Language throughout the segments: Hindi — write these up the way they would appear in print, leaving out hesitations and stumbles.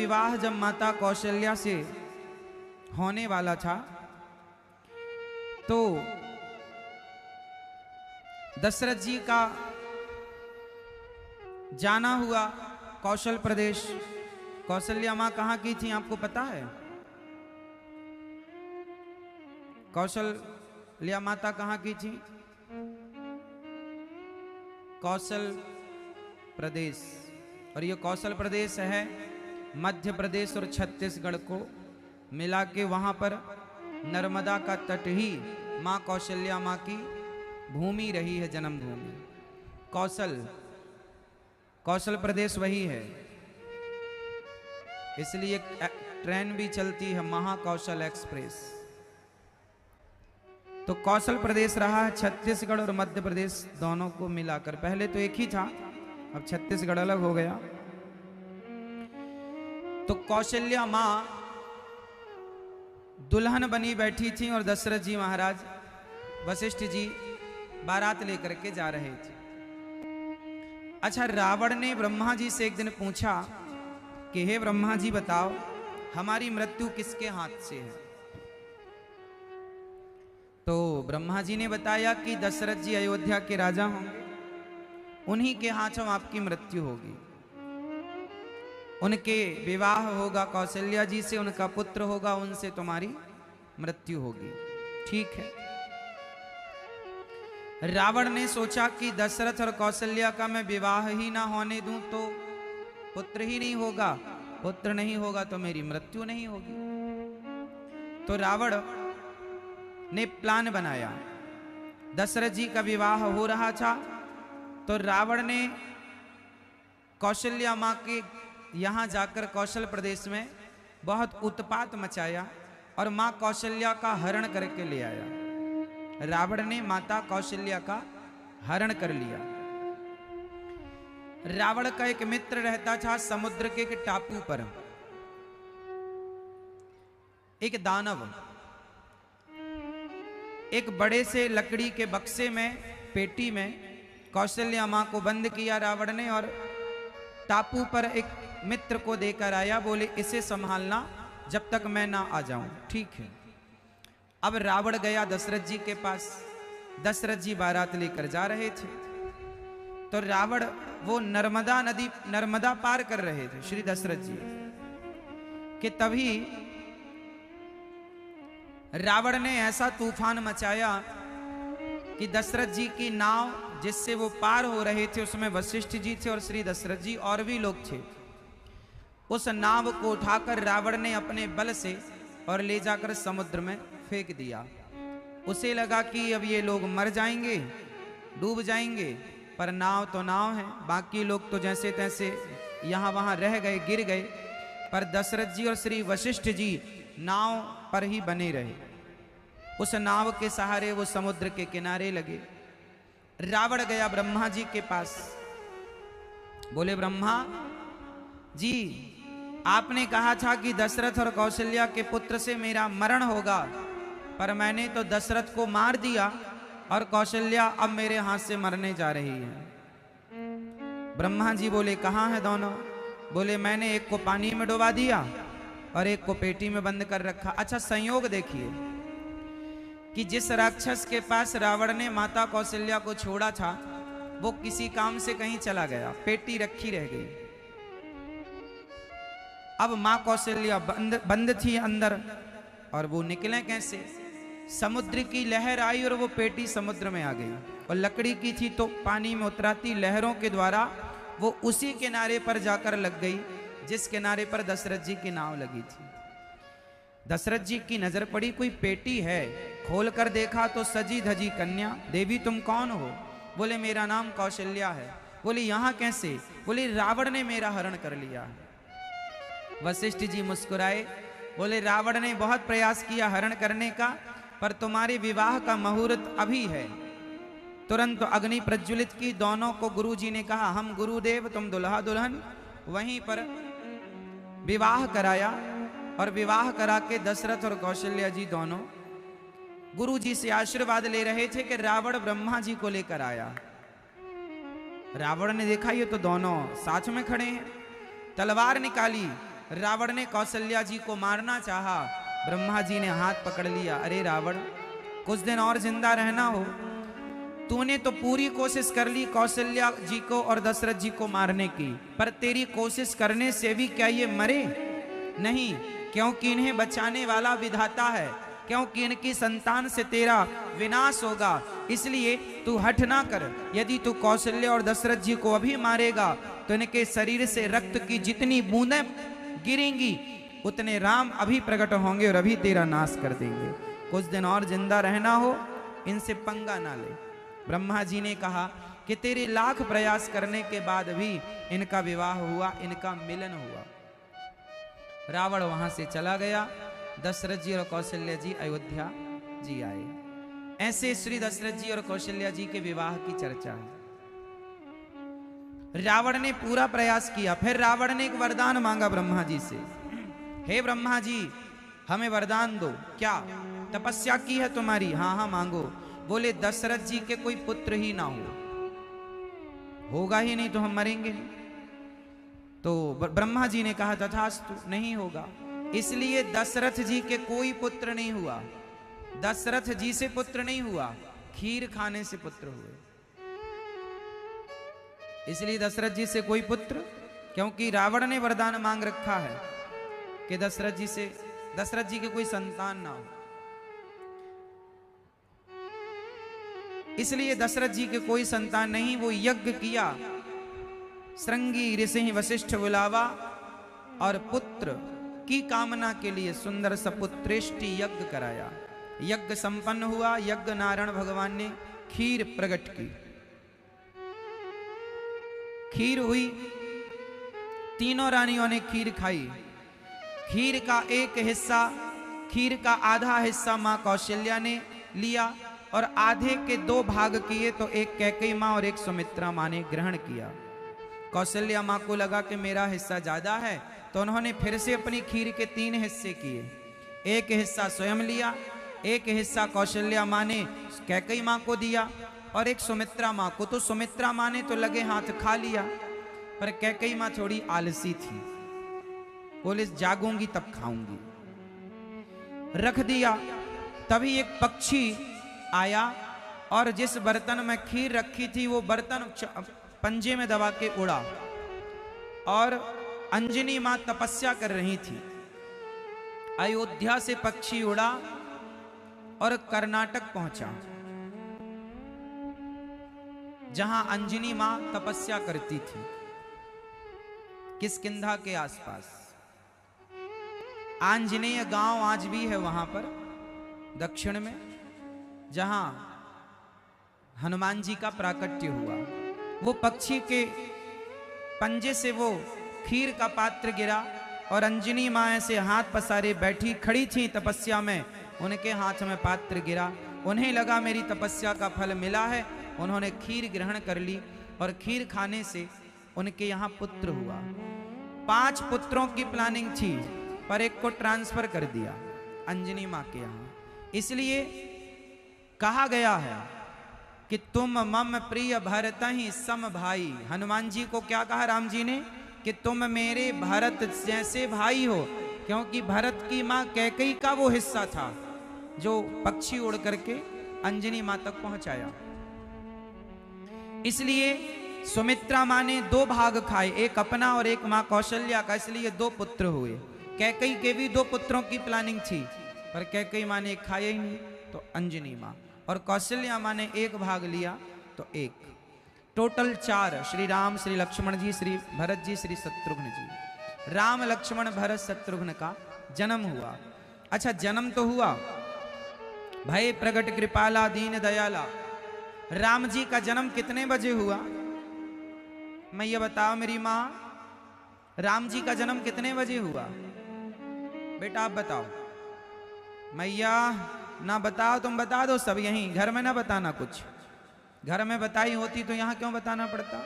विवाह जब माता कौशल्या से होने वाला था तो दशरथ जी का जाना हुआ कौशल प्रदेश। कौशल्या मां कहां की थी आपको पता है? कौशल्या माता कहां की थी? कौशल प्रदेश। और ये कौशल प्रदेश है मध्य प्रदेश और छत्तीसगढ़ को मिला के, वहां पर नर्मदा का तट ही मां कौशल्या मां की भूमि रही है, जन्मभूमि। कौशल प्रदेश वही है, इसलिए ट्रेन भी चलती है महाकौशल एक्सप्रेस। तो कौशल प्रदेश रहा है छत्तीसगढ़ और मध्य प्रदेश दोनों को मिलाकर। पहले तो एक ही था, अब छत्तीसगढ़ अलग हो गया। तो कौशल्या मां दुल्हन बनी बैठी थी और दशरथ जी महाराज वशिष्ठ जी बारात लेकर के जा रहे थे। अच्छा, रावण ने ब्रह्मा जी से एक दिन पूछा कि हे ब्रह्मा जी बताओ हमारी मृत्यु किसके हाथ से है? तो ब्रह्मा जी ने बताया कि दशरथ जी अयोध्या के राजा होंगे, उन्हीं के हाथों आपकी मृत्यु होगी। उनके विवाह होगा कौशल्या जी से, उनका पुत्र होगा, उनसे तुम्हारी मृत्यु होगी। ठीक है। रावण ने सोचा कि दशरथ और कौशल्या का मैं विवाह ही ना होने दूं तो पुत्र ही नहीं होगा, पुत्र नहीं होगा तो मेरी मृत्यु नहीं होगी। तो रावण ने प्लान बनाया। दशरथ जी का विवाह हो रहा था तो रावण ने कौशल्या मां के यहां जाकर कौशल प्रदेश में बहुत उत्पात मचाया और मां कौशल्या का हरण करके ले आया। रावण ने माता कौशल्या का हरण कर लिया। रावण का एक मित्र रहता था समुद्र के एक टापू पर, एक दानव। एक बड़े से लकड़ी के बक्से में, पेटी में कौशल्या मां को बंद किया रावण ने और टापू पर एक मित्र को देकर आया। बोले इसे संभालना जब तक मैं ना आ जाऊं। ठीक है। अब रावण गया दशरथ जी के पास। दशरथ जी बारात लेकर जा रहे थे तो रावण वो नर्मदा पार कर रहे थे श्री दशरथ जी कि तभी रावण ने ऐसा तूफान मचाया कि दशरथ जी की नाव जिससे वो पार हो रहे थे उसमें वशिष्ठ जी थे और श्री दशरथ जी और भी लोग थे। उस नाव को उठाकर रावण ने अपने बल से और ले जाकर समुद्र में फेंक दिया। उसे लगा कि अब ये लोग मर जाएंगे, डूब जाएंगे, पर नाव तो नाव है, बाकी लोग तो जैसे तैसे यहाँ वहाँ रह गए, गिर गए, पर दशरथ जी और श्री वशिष्ठ जी नाव पर ही बने रहे। उस नाव के सहारे वो समुद्र के किनारे लगे। रावण गया ब्रह्मा जी के पास। बोले ब्रह्मा जी, आपने कहा था कि दशरथ और कौशल्या के पुत्र से मेरा मरण होगा, पर मैंने तो दशरथ को मार दिया और कौशल्या अब मेरे हाथ से मरने जा रही है। ब्रह्मा जी बोले कहाँ है दोनों? बोले मैंने एक को पानी में डुबा दिया और एक को पेटी में बंद कर रखा। अच्छा, संयोग देखिए कि जिस राक्षस के पास रावण ने माता कौशल्या को छोड़ा था वो किसी काम से कहीं चला गया, पेटी रखी रह गई। अब मां कौशल्या बंद थी अंदर और वो निकले कैसे? समुद्र की लहर आई और वो पेटी समुद्र में आ गई और लकड़ी की थी तो पानी में उतराती लहरों के द्वारा वो उसी किनारे पर जाकर लग गई जिस किनारे पर दशरथ जी की नाव लगी थी। दशरथ जी की नजर पड़ी, कोई पेटी है। खोल कर देखा तो सजी धजी कन्या। देवी तुम कौन हो? बोले मेरा नाम कौशल्या है। बोले यहाँ कैसे? बोले रावण ने मेरा हरण कर लिया। वशिष्ठ जी मुस्कुराए, बोले रावण ने बहुत प्रयास किया हरण करने का, पर तुम्हारे विवाह का मुहूर्त अभी है। तुरंत अग्नि प्रज्वलित की। दोनों को गुरु जी ने कहा हम गुरुदेव तुम दुल्हा दुल्हन। वहीं पर विवाह कराया और विवाह करा के दशरथ और कौशल्या जी दोनों गुरु जी से आशीर्वाद ले रहे थे कि रावण ब्रह्मा जी को लेकर आया। रावण ने देखा ये तो दोनों साथ में खड़े हैं, तलवार निकाली रावण ने कौशल्या जी को मारना चाहा, ब्रह्मा जी ने हाथ पकड़ लिया। अरे रावण, कुछ दिन और जिंदा रहना हो, तूने तो पूरी कोशिश कर ली कौशल्या जी को और दशरथ जी को मारने की, पर तेरी कोशिश करने से भी क्या ये मरे? नहीं, क्योंकि इन्हें बचाने वाला विधाता है, क्योंकि इनकी संतान से तेरा विनाश होगा। इसलिए तू हठ ना कर। यदि तू कौशल्या और दशरथ जी को अभी मारेगा तो इनके शरीर से रक्त की जितनी बूंदें गिरेंगी उतने राम अभी प्रकट होंगे और अभी तेरा नाश कर देंगे। कुछ दिन और जिंदा रहना हो, इनसे पंगा ना ले। ब्रह्मा जी ने कहा कि तेरे लाख प्रयास करने के बाद भी इनका विवाह हुआ, इनका मिलन हुआ। रावण वहां से चला गया। दशरथ जी और कौशल्या जी अयोध्या जी आए। ऐसे श्री दशरथ जी और कौशल्या जी के विवाह की चर्चा है। रावण ने पूरा प्रयास किया। फिर रावण ने एक वरदान मांगा ब्रह्मा जी से, हे ब्रह्मा जी हमें वरदान दो। क्या तपस्या की है तुम्हारी? हाँ हाँ मांगो। बोले दशरथ जी के कोई पुत्र ही ना हो, होगा ही नहीं तो हम मरेंगे नहीं। तो ब्रह्मा जी ने कहा तथास्तु, नहीं होगा। इसलिए दशरथ जी के कोई पुत्र नहीं हुआ। दशरथ जी से पुत्र नहीं हुआ, खीर खाने से पुत्र हुए। इसलिए दशरथ जी से कोई पुत्र, क्योंकि रावण ने वरदान मांग रखा है कि दशरथ जी के कोई संतान ना हो। इसलिए दशरथ जी के कोई संतान नहीं। वो यज्ञ किया, श्रृंगी ऋषि वशिष्ठ बुलावा और पुत्र की कामना के लिए सुंदर सपुत्रेष्टि यज्ञ कराया। यज्ञ संपन्न हुआ। यज्ञ नारायण भगवान ने खीर प्रकट की। खीर हुई, तीनों रानियों ने खीर खाई। खीर का एक हिस्सा, खीर का आधा हिस्सा मां कौशल्या ने लिया और आधे के 2 भाग किए, तो एक कैकेयी मां और एक सुमित्रा मां ने ग्रहण किया। कौशल्या मां को लगा कि मेरा हिस्सा ज्यादा है, तो उन्होंने फिर से अपनी खीर के 3 हिस्से किए। एक हिस्सा स्वयं लिया, एक हिस्सा कौशल्या मां ने कैकेयी मां को दिया और एक सुमित्रा मां को। तो सुमित्रा मां ने तो लगे हाथ खा लिया, पर कैकेयी मां थोड़ी आलसी थी, बोले जागूंगी तब खाऊंगी, रख दिया। तभी एक पक्षी आया और जिस बर्तन में खीर रखी थी वो बर्तन पंजे में दबा के उड़ा। और अंजनी मां तपस्या कर रही थी। अयोध्या से पक्षी उड़ा और कर्नाटक पहुंचा, जहां अंजनी मां तपस्या करती थी, किष्किंधा के आसपास। आंजनेय गांव आज भी है वहां पर दक्षिण में, जहां हनुमान जी का प्राकट्य हुआ। वो पक्षी के पंजे से वो खीर का पात्र गिरा और अंजनी मां ऐसे हाथ पसारे बैठी खड़ी थी तपस्या में, उनके हाथ में पात्र गिरा। उन्हें लगा मेरी तपस्या का फल मिला है। उन्होंने खीर ग्रहण कर ली और खीर खाने से उनके यहाँ पुत्र हुआ। 5 पुत्रों की प्लानिंग थी, पर एक को ट्रांसफर कर दिया अंजनी मां के यहाँ। इसलिए कहा गया है कि तुम मम प्रिय भरत ही सम भाई। हनुमान जी को क्या कहा राम जी ने कि तुम मेरे भरत जैसे भाई हो, क्योंकि भरत की मां कैकेयी का वो हिस्सा था जो पक्षी उड़ करके अंजनी मां तक पहुंचाया। इसलिए सुमित्रा मां ने 2 भाग खाए, एक अपना और एक मां कौशल्या का। इसलिए 2 पुत्र हुए। कैकेयी के भी 2 पुत्रों की प्लानिंग थी, पर कैकेयी मां ने खाया ही नहीं, तो अंजनी मां। और कौशल्या मां ने 1 भाग लिया, तो 1। टोटल 4, श्री राम, श्री लक्ष्मण जी, श्री भरत जी, श्री शत्रुघ्न जी। राम लक्ष्मण भरत शत्रुघ्न का जन्म हुआ। अच्छा, जन्म तो हुआ, भय प्रगट कृपाला दीन दयाला। राम जी का जन्म कितने बजे हुआ? मैं ये बताओ मेरी माँ, राम जी का जन्म कितने बजे हुआ? बेटा आप बताओ। मैया ना बताओ, तुम बता दो सब यहीं, घर में ना बताना कुछ। घर में बताई होती तो यहां क्यों बताना पड़ता?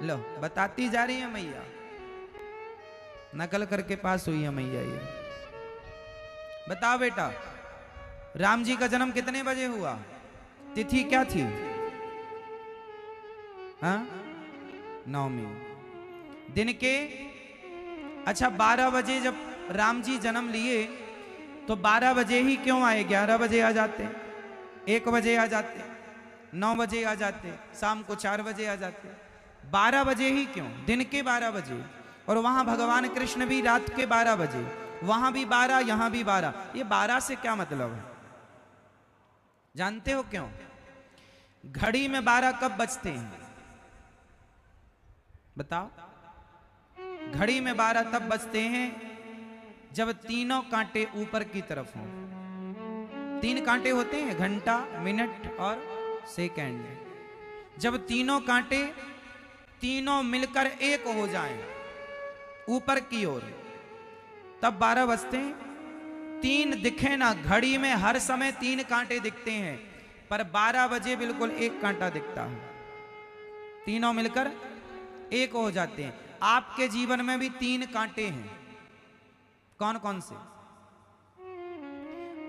लो बताती जा रही है मैया, नकल करके पास हुई है मैया ये। बताओ बेटा, राम जी का जन्म कितने बजे हुआ? तिथि क्या थी? हाँ, 9वीं। दिन के अच्छा 12 बजे जब राम जी जन्म लिए तो 12 बजे ही क्यों आए? 11 बजे आ जाते, 1 बजे आ जाते, 9 बजे आ जाते, शाम को 4 बजे आ जाते। 12 बजे ही क्यों? दिन के 12 बजे। और वहां भगवान कृष्ण भी रात के 12 बजे, वहां भी 12, यहां भी 12। ये 12 से क्या मतलब है? जानते हो क्यों? घड़ी में 12 कब बजते हैं? बताओ। घड़ी में 12 तब बजते हैं जब तीनों कांटे ऊपर की तरफ हों। 3 कांटे होते हैं, घंटा, मिनट और सेकंड। जब तीनों कांटे तीनों मिलकर एक हो जाएं ऊपर की ओर, तब 12 बजते हैं। 3 दिखे ना, घड़ी में हर समय 3 कांटे दिखते हैं, पर 12 बजे बिल्कुल 1 कांटा दिखता है। तीनों मिलकर एक हो जाते हैं। आपके जीवन में भी 3 कांटे हैं। कौन कौन से?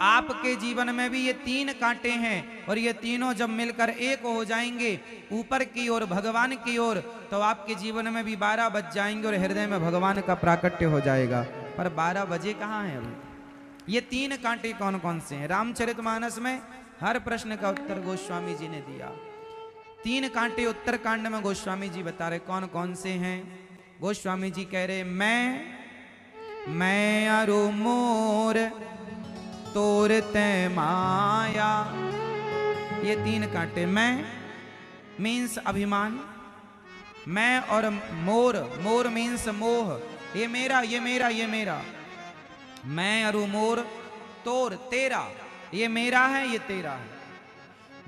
आपके जीवन में भी ये 3 कांटे हैं, और ये तीनों जब मिलकर एक हो जाएंगे ऊपर की ओर, भगवान की ओर, तो आपके जीवन में भी 12 बज जाएंगे और हृदय में भगवान का प्राकट्य हो जाएगा। पर 12 बजे कहाँ हैं अभी? ये 3 कांटे कौन कौन से हैं? रामचरितमानस में हर प्रश्न का उत्तर गोस्वामी जी ने दिया। 3 कांटे उत्तर कांड में गोस्वामी जी बता रहे कौन कौन से हैं। गोस्वामी जी कह रहे मैं अरु मोर तोरते माया। ये 3 कांटे। मैं मीन्स अभिमान, मैं और मोर, मोर मीन्स मोह। ये मेरा, ये मेरा, ये मेरा। मैं अरु मोर तोर, तेरा। ये मेरा है, ये तेरा है।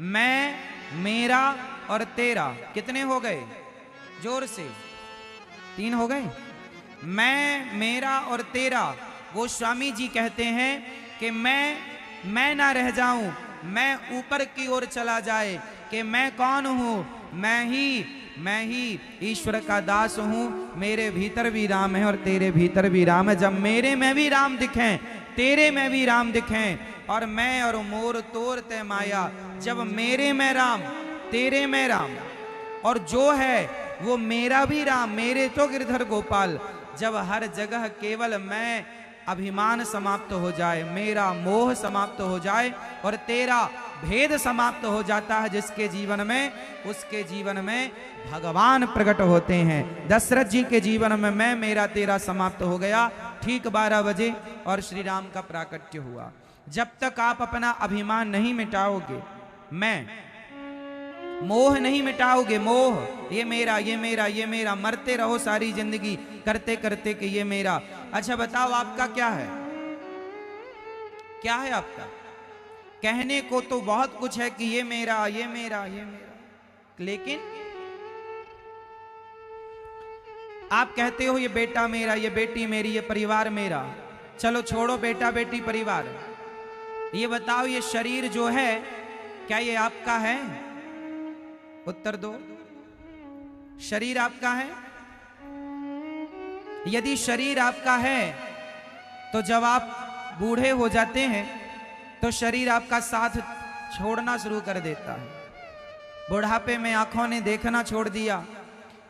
मैं, मेरा और तेरा। कितने हो गए? जोर से 3 हो गए। मैं, मेरा और तेरा। वो स्वामी जी कहते हैं कि मैं ना रह जाऊं, मैं ऊपर की ओर चला जाए, कि मैं कौन हूं? मैं ही ईश्वर का दास हूं। मेरे भीतर भी राम है और तेरे भीतर भी राम है। जब मेरे में भी राम दिखें, तेरे में भी राम दिखें, और मैं और मोर तोर ते माया। जब मेरे में राम, तेरे में राम, और जो है वो मेरा भी राम, मेरे तो गिरधर गोपाल। जब हर जगह केवल मैं, अभिमान समाप्त हो जाए, मेरा मोह समाप्त हो जाए, और तेरा भेद समाप्त हो जाता है जिसके जीवन में, उसके जीवन में भगवान प्रकट होते हैं। दशरथ जी के जीवन में मैं, मेरा, तेरा समाप्त हो गया ठीक 12 बजे, और श्री राम का प्राकट्य हुआ। जब तक आप अपना अभिमान नहीं मिटाओगे, मैं मोह नहीं मिटाओगे, मोह, ये मेरा, ये मेरा, ये मेरा, मरते रहो सारी जिंदगी करते करते कि ये मेरा। अच्छा बताओ आपका क्या है? क्या है आपका? कहने को तो बहुत कुछ है कि ये मेरा, ये मेरा, ये मेरा, लेकिन आप कहते हो ये बेटा मेरा, ये बेटी मेरी, ये परिवार मेरा। चलो छोड़ो बेटा बेटी परिवार, ये बताओ ये शरीर जो है क्या ये आपका है? उत्तर दो। शरीर आपका है? यदि शरीर आपका है तो जब आप बूढ़े हो जाते हैं तो शरीर आपका साथ छोड़ना शुरू कर देता है। बुढ़ापे में आंखों ने देखना छोड़ दिया,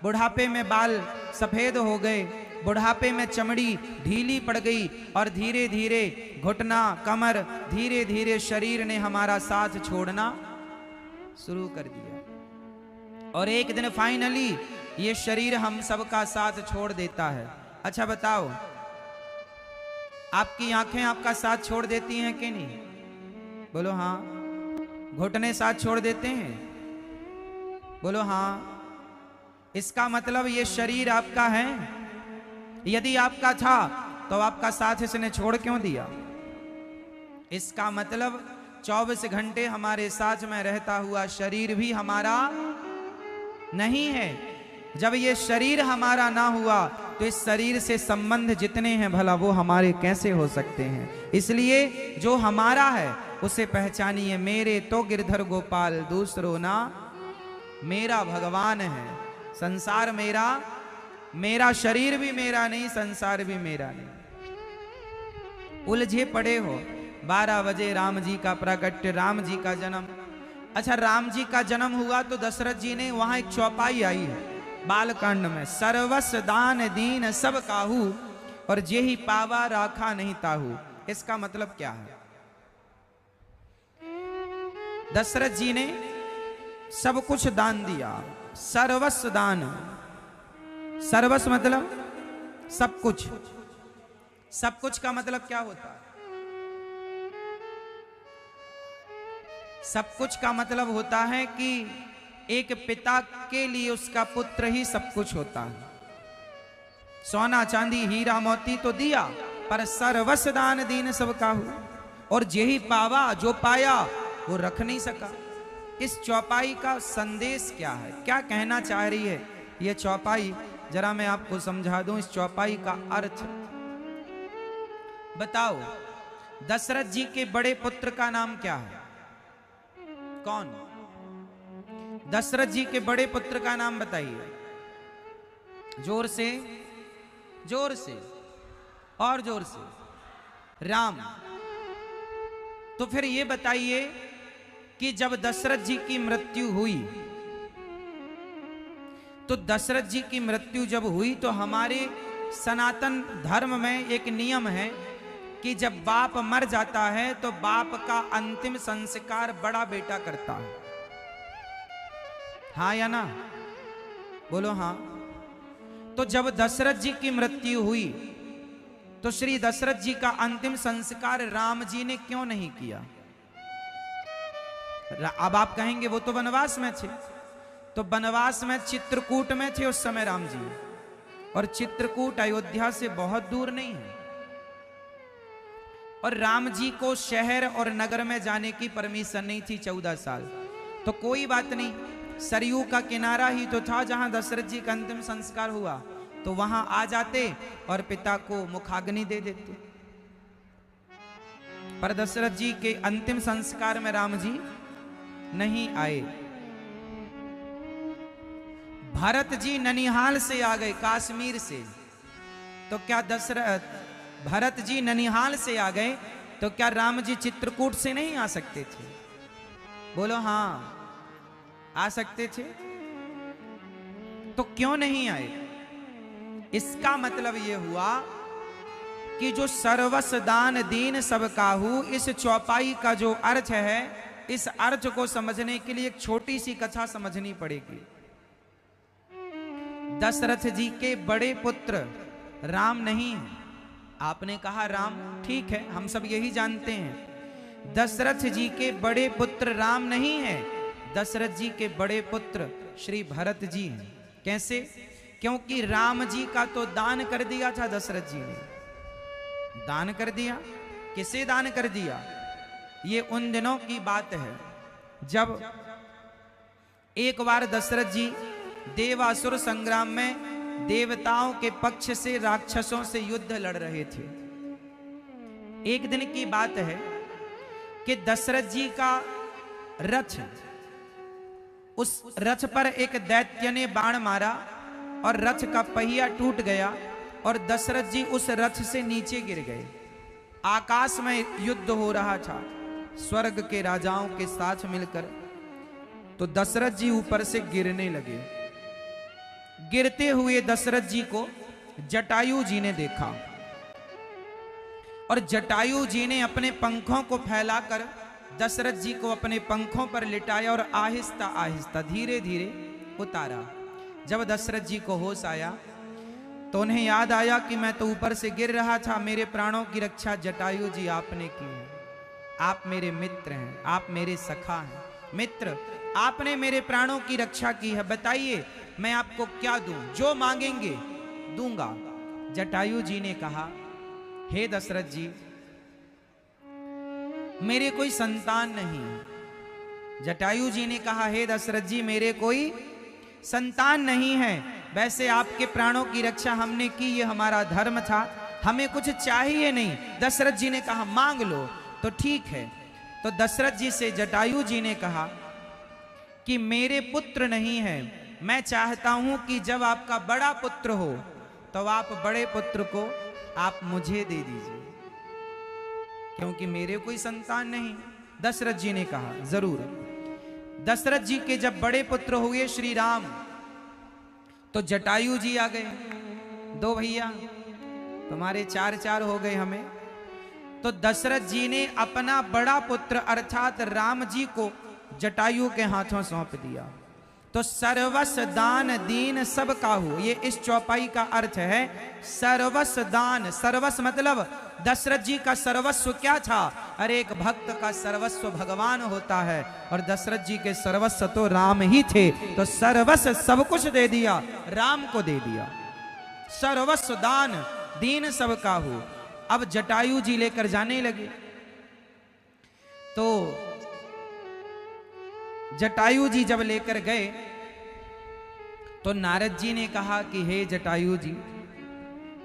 बुढ़ापे में बाल सफेद हो गए, बुढ़ापे में चमड़ी ढीली पड़ गई, और धीरे धीरे घुटना, कमर, धीरे धीरे शरीर ने हमारा साथ छोड़ना शुरू कर दिया। और एक दिन फाइनली ये शरीर हम सबका साथ छोड़ देता है। अच्छा बताओ, आपकी आंखें आपका साथ छोड़ देती हैं कि नहीं? बोलो हाँ। घुटने साथ छोड़ देते हैं? बोलो हाँ। इसका मतलब ये शरीर आपका है? यदि आपका था तो आपका साथ इसने छोड़ क्यों दिया? इसका मतलब 24 घंटे हमारे साथ में रहता हुआ शरीर भी हमारा नहीं है। जब ये शरीर हमारा ना हुआ तो इस शरीर से संबंध जितने हैं भला वो हमारे कैसे हो सकते हैं? इसलिए जो हमारा है उसे पहचानिए। मेरे तो गिरधर गोपाल, दूसरो ना मेरा भगवान है। संसार मेरा, मेरा शरीर भी मेरा नहीं, संसार भी मेरा नहीं। उलझे पड़े हो। 12 बजे राम जी का प्राकट्य, राम जी का जन्म। अच्छा राम जी का जन्म हुआ तो दशरथ जी ने, वहां एक चौपाई आई है बालकांड में, सर्वस्व दान दीन सब काहू, और जे ही पावा राखा नहीं ताहू। इसका मतलब क्या है? दशरथ जी ने सब कुछ दान दिया, सर्वस्व दान। सर्वस्व मतलब सब कुछ। सब कुछ का मतलब क्या होता है? सब कुछ का मतलब होता है कि एक पिता के लिए उसका पुत्र ही सब कुछ होता है। सोना चांदी हीरा मोती तो दिया, पर सर्वस्व दान दीन सब काहू। और जेही पावा, जो पाया वो रख नहीं सका। इस चौपाई का संदेश क्या है? क्या कहना चाह रही है ये चौपाई? जरा मैं आपको समझा दूं इस चौपाई का अर्थ। बताओ, दशरथ जी के बड़े पुत्र का नाम क्या है? कौन? दशरथ जी के बड़े पुत्र का नाम बताइए। जोर से, जोर से और जोर से। राम। तो फिर ये बताइए कि जब दशरथ जी की मृत्यु हुई, तो दशरथ जी की मृत्यु जब हुई तो हमारे सनातन धर्म में एक नियम है कि जब बाप मर जाता है तो बाप का अंतिम संस्कार बड़ा बेटा करता है। हाँ या ना? बोलो हाँ। तो जब दशरथ जी की मृत्यु हुई तो श्री दशरथ जी का अंतिम संस्कार राम जी ने क्यों नहीं किया? अब आप कहेंगे वो तो वनवास में थे। तो वनवास में चित्रकूट में थे उस समय राम जी, और चित्रकूट अयोध्या से बहुत दूर नहीं है। और राम जी को शहर और नगर में जाने की परमिशन नहीं थी 14 साल। तो कोई बात नहीं, सरयू का किनारा ही तो था जहां दशरथ जी का अंतिम संस्कार हुआ, तो वहां आ जाते और पिता को मुखाग्नि दे देते। पर दशरथ जी के अंतिम संस्कार में राम जी नहीं आए। भरत जी ननिहाल से आ गए, कश्मीर से। तो क्या दशरथ, भरत जी ननिहाल से आ गए, तो क्या राम जी चित्रकूट से नहीं आ सकते थे? बोलो हाँ, आ सकते थे। तो क्यों नहीं आए? इसका मतलब यह हुआ कि जो सर्वस्व दान दीन सब काहू, इस चौपाई का जो अर्थ है, इस अर्थ को समझने के लिए एक छोटी सी कथा समझनी पड़ेगी। दशरथ जी के बड़े पुत्र राम नहीं है। आपने कहा राम, ठीक है, हम सब यही जानते हैं। दशरथ जी के बड़े पुत्र राम नहीं है, दशरथ जी के बड़े पुत्र श्री भरत जी हैं। कैसे? क्योंकि राम जी का तो दान कर दिया था दशरथ जी ने। दान कर दिया। किसे दान कर दिया? ये उन दिनों की बात है जब एक बार दशरथ जी देवासुर संग्राम में देवताओं के पक्ष से राक्षसों से युद्ध लड़ रहे थे। एक दिन की बात है कि दशरथ जी का रथ, उस रथ पर एक दैत्य ने बाण मारा और रथ का पहिया टूट गया और दशरथ जी उस रथ से नीचे गिर गए। आकाश में युद्ध हो रहा था स्वर्ग के राजाओं के साथ मिलकर। तो दशरथ जी ऊपर से गिरने लगे। गिरते हुए दशरथ जी को जटायु जी ने देखा और जटायु जी ने अपने पंखों को फैलाकर दशरथ जी को अपने पंखों पर लिटाया और आहिस्ता आहिस्ता धीरे धीरे उतारा। जब दशरथ जी को होश आया तो उन्हें याद आया कि मैं तो ऊपर से गिर रहा था, मेरे प्राणों की रक्षा जटायु जी आपने की है। आप मेरे मित्र हैं, आप मेरे सखा हैं। मित्र, आपने मेरे प्राणों की रक्षा की है, बताइए मैं आपको क्या दूं? जो मांगेंगे दूंगा। जटायु जी ने कहा, हे दशरथ जी, मेरे कोई संतान नहीं। जटायु जी ने कहा, हे दशरथ जी, मेरे कोई संतान नहीं है। वैसे आपके प्राणों की रक्षा हमने की, ये हमारा धर्म था, हमें कुछ चाहिए नहीं। दशरथ जी ने कहा, मांग लो। तो ठीक है। तो दशरथ जी से जटायु जी ने कहा कि मेरे पुत्र नहीं है, मैं चाहता हूं कि जब आपका बड़ा पुत्र हो तो आप बड़े पुत्र को आप मुझे दे दीजिए, क्योंकि मेरे कोई संतान नहीं। दशरथ जी ने कहा, जरूर। दशरथ जी के जब बड़े पुत्र हुए श्री राम, तो जटायु जी आ गए, दो भैया। तुम्हारे 4 हो गए हमें। तो दशरथ जी ने अपना बड़ा पुत्र अर्थात राम जी को जटायु के हाथों सौंप दिया। तो सर्वस दान दीन सब काहू, ये इस चौपाई का अर्थ है। सर्वस दान, सर्वस मतलब दशरथ जी का सर्वस्व क्या था? अरे एक भक्त का सर्वस्व भगवान होता है और दशरथ जी के सर्वस्व तो राम ही थे। तो सर्वस्व सब कुछ दे दिया, राम को दे दिया। सर्वस्व दान दीन सब काहू। अब जटायु जी लेकर जाने लगे। तो जटायु जी जब लेकर गए तो नारद जी ने कहा कि हे जटायु जी,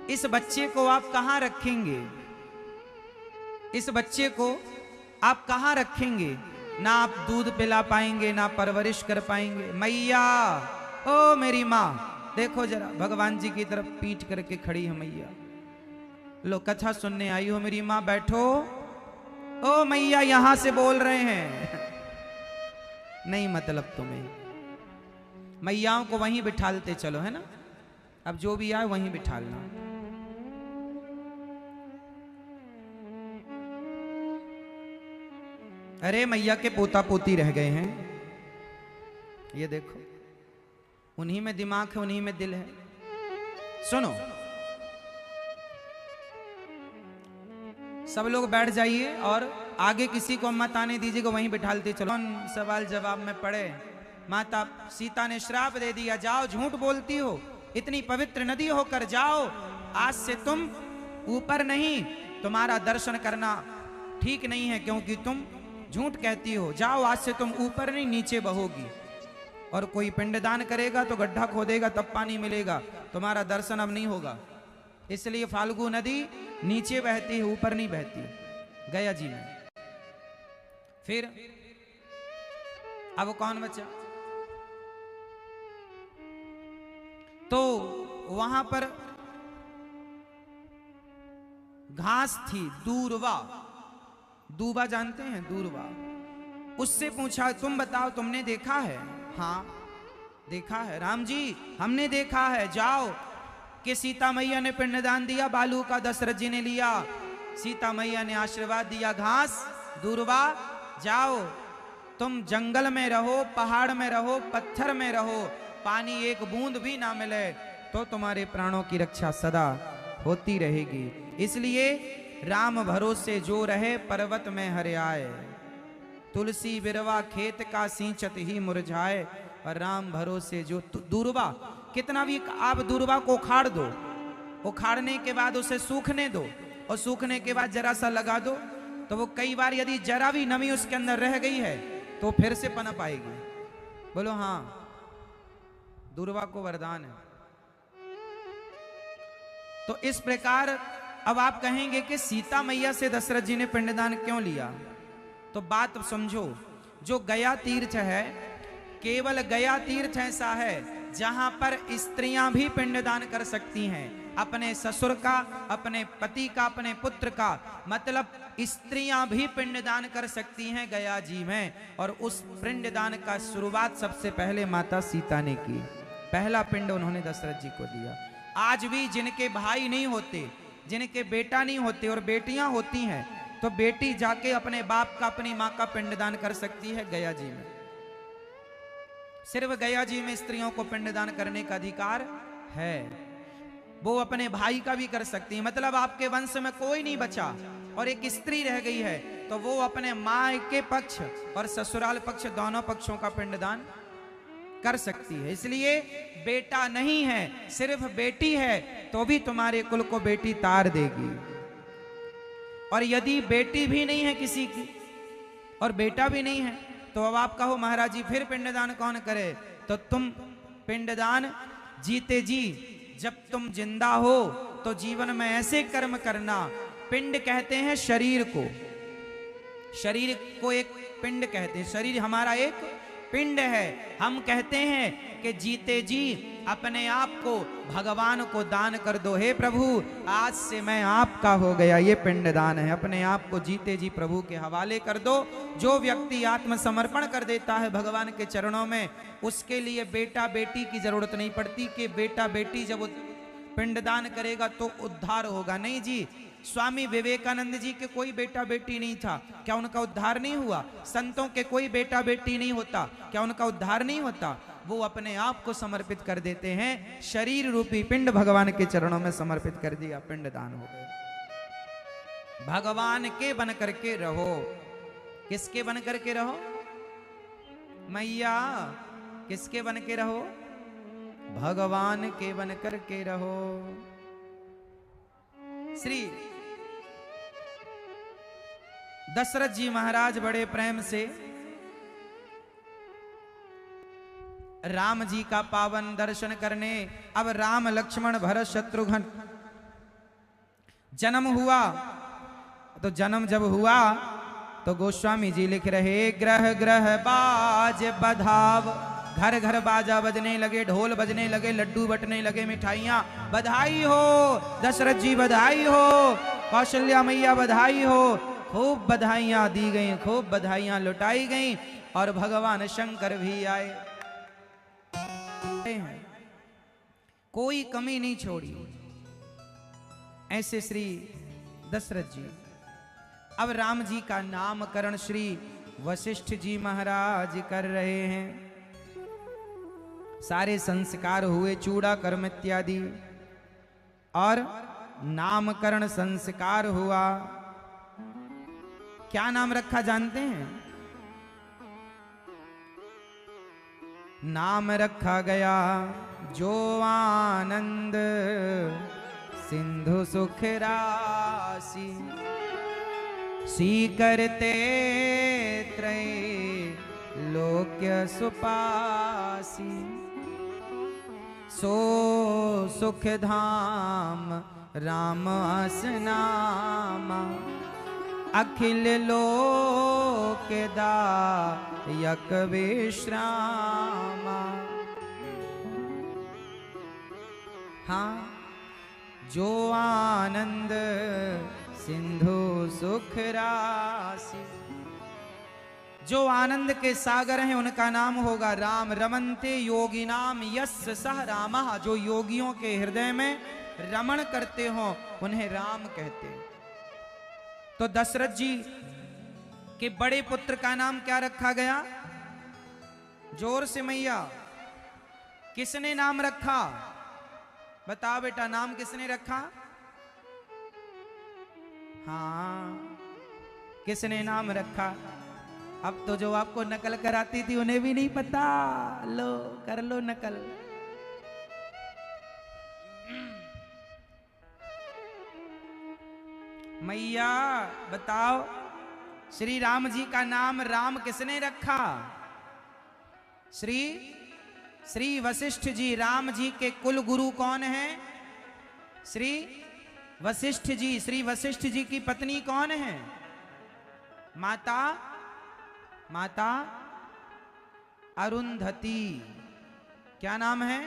इस बच्चे को आप कहां रखेंगे? इस बच्चे को आप कहां रखेंगे? ना आप दूध पिला पाएंगे, ना परवरिश कर पाएंगे। मैया, ओ मेरी माँ, देखो जरा, भगवान जी की तरफ पीठ करके खड़ी है मैया। लो कथा सुनने आई हो मेरी माँ, बैठो। ओ मैया यहां से बोल रहे हैं। नहीं मतलब तुम्हें, मैयाओं को वहीं बिठालते चलो, है ना। अब जो भी आए वहीं बिठालना। अरे मैया के पोता पोती रह गए हैं, ये देखो, उन्हीं में दिमाग है, उन्हीं में दिल है। सुनो, सब लोग बैठ जाइए और आगे किसी को मत आने दीजिए, को वहीं बिठालते चलो। सवाल जवाब में पड़े। माता सीता ने श्राप दे दिया, जाओ, झूठ बोलती हो, इतनी पवित्र नदी होकर जाओ, आज से तुम ऊपर नहीं, तुम्हारा दर्शन करना ठीक नहीं है, क्योंकि तुम झूठ कहती हो। जाओ, आज से तुम ऊपर नहीं नीचे बहोगी, और कोई पिंडदान करेगा तो गड्ढा खोदेगा तब पानी मिलेगा, तुम्हारा दर्शन अब नहीं होगा। इसलिए फाल्गु नदी नीचे बहती है, ऊपर नहीं बहती, गया जी में। फिर अब कौन बचा? तो वहां पर घास थी, दूर्वा, दूबा जानते हैं, दूर्वा। उससे पूछा, तुम बताओ, तुमने देखा है? हाँ देखा है राम जी, हमने देखा है। जाओ, कि सीता मैया ने पिंडदान दिया, बालू का दशरथ जी ने लिया, सीता मैया ने आशीर्वाद दिया। घास, दूर्वा, जाओ, तुम जंगल में रहो, पहाड़ में रहो, पत्थर में रहो, पानी एक बूंद भी ना मिले तो तुम्हारे प्राणों की रक्षा सदा होती रहेगी। इसलिए राम भरोसे जो रहे, पर्वत में हरियाए, तुलसी बिरवा खेत का सींचत ही मुरझाए। और राम भरोसे जो दूर्वा, कितना भी आप दूर्वा को उखाड़ दो, उखाड़ने के बाद उसे सूखने दो, और सूखने के बाद जरा सा लगा दो, तो वो कई बार यदि जरा भी नमी उसके अंदर रह गई है तो फिर से पनप आएगी। बोलो हाँ, दूर्वा को वरदान है। तो इस प्रकार अब आप कहेंगे कि सीता मैया से दशरथ जी ने पिंडदान क्यों लिया? तो बात समझो, जो गया तीर्थ है, केवल गया तीर्थ ऐसा है जहां पर स्त्रियां भी पिंडदान कर सकती हैं, अपने ससुर का, अपने पति का, अपने पुत्र का, मतलब स्त्रियां भी पिंडदान कर सकती हैं गया जी में। और उस पिंडदान का शुरुआत सबसे पहले माता सीता ने की, पहला पिंड उन्होंने दशरथ जी को दिया। आज भी जिनके भाई नहीं होते, जिनके बेटा नहीं होते और बेटियां होती हैं, तो बेटी जाके अपने बाप का, अपनी मां का पिंडदान कर सकती है गया जी में। सिर्फ गया जी में स्त्रियों को पिंडदान करने का अधिकार है। वो अपने भाई का भी कर सकती है, मतलब आपके वंश में कोई नहीं बचा और एक स्त्री रह गई है, तो वो अपने मां के पक्ष और ससुराल पक्ष, दोनों पक्षों का पिंडदान कर सकती है। इसलिए बेटा नहीं है, सिर्फ बेटी है, तो भी तुम्हारे कुल को बेटी तार देगी। और यदि बेटी भी नहीं है किसी की और बेटा भी नहीं है, तो अब आप कहो महाराज जी फिर पिंडदान कौन करे? तो तुम पिंडदान जीते जी, जब तुम जिंदा हो तो जीवन में ऐसे कर्म करना। पिंड कहते हैं शरीर को, शरीर को एक पिंड कहते हैं, शरीर हमारा एक पिंड है। हम कहते हैं कि जीते जी अपने आप को भगवान को दान कर दो। हे प्रभु, आज से मैं आपका हो गया, ये पिंडदान है। अपने आप को जीते जी प्रभु के हवाले कर दो। जो व्यक्ति आत्मसमर्पण कर देता है भगवान के चरणों में, उसके लिए बेटा बेटी की जरूरत नहीं पड़ती कि बेटा बेटी जब पिंडदान करेगा तो उद्धार होगा। नहीं जी, स्वामी विवेकानंद जी के कोई बेटा बेटी नहीं था, क्या उनका उद्धार नहीं हुआ? संतों के कोई बेटा बेटी नहीं होता, क्या उनका उद्धार नहीं होता? वो अपने आप को समर्पित कर देते हैं, शरीर रूपी पिंड भगवान के चरणों में समर्पित कर दिया, पिंडदान हो गया। भगवान के बन करके रहो। किसके बन करके रहो? मैया किसके बन के रहो? भगवान के बन करके रहो। श्री दशरथ जी महाराज बड़े प्रेम से राम जी का पावन दर्शन करने, अब राम लक्ष्मण भरत शत्रुघ्न जन्म हुआ। तो जन्म जब हुआ तो गोस्वामी जी लिख रहे, ग्रह ग्रह बाज बधाव, घर घर बाजा बजने लगे, ढोल बजने लगे, लड्डू बटने लगे, मिठाइयां। बधाई हो दशरथ जी, बधाई हो कौशल्या मैया, बधाई हो। खूब बधाइयां दी गई, खूब बधाइयां लुटाई गई, और भगवान शंकर भी आए, कोई कमी नहीं छोड़ी। ऐसे श्री दशरथ जी, अब राम जी का नामकरण श्री वशिष्ठ जी महाराज कर रहे हैं। सारे संस्कार हुए, चूड़ा कर्म इत्यादि, और नामकरण संस्कार हुआ। क्या नाम रखा जानते हैं? नाम रखा गया जो आनंद सिंधु सुख राशि, स्वीकरते त्रय लोक्य सुपासी, सो सुख धाम राम असनामा, अखिल लोक दायक विश्रामा। हाँ, जो आनंद सिंधु सुख राशि, जो आनंद के सागर हैं उनका नाम होगा राम। रमन्ते योगिनाम यस्य सह रामः, जो योगियों के हृदय में रमण करते हो उन्हें राम कहते हैं। तो दशरथ जी के बड़े पुत्र का नाम क्या रखा गया? जोर से मैया, किसने नाम रखा? बताओ बेटा, नाम किसने रखा? हाँ, किसने नाम रखा? अब तो जो आपको नकल कराती थी उन्हें भी नहीं पता। लो कर लो नकल। मैया बताओ, श्री राम जी का नाम राम किसने रखा? श्री वशिष्ठ जी। राम जी के कुल गुरु कौन है? श्री वशिष्ठ जी। श्री वशिष्ठ जी की पत्नी कौन है? माता अरुंधति। क्या नाम है?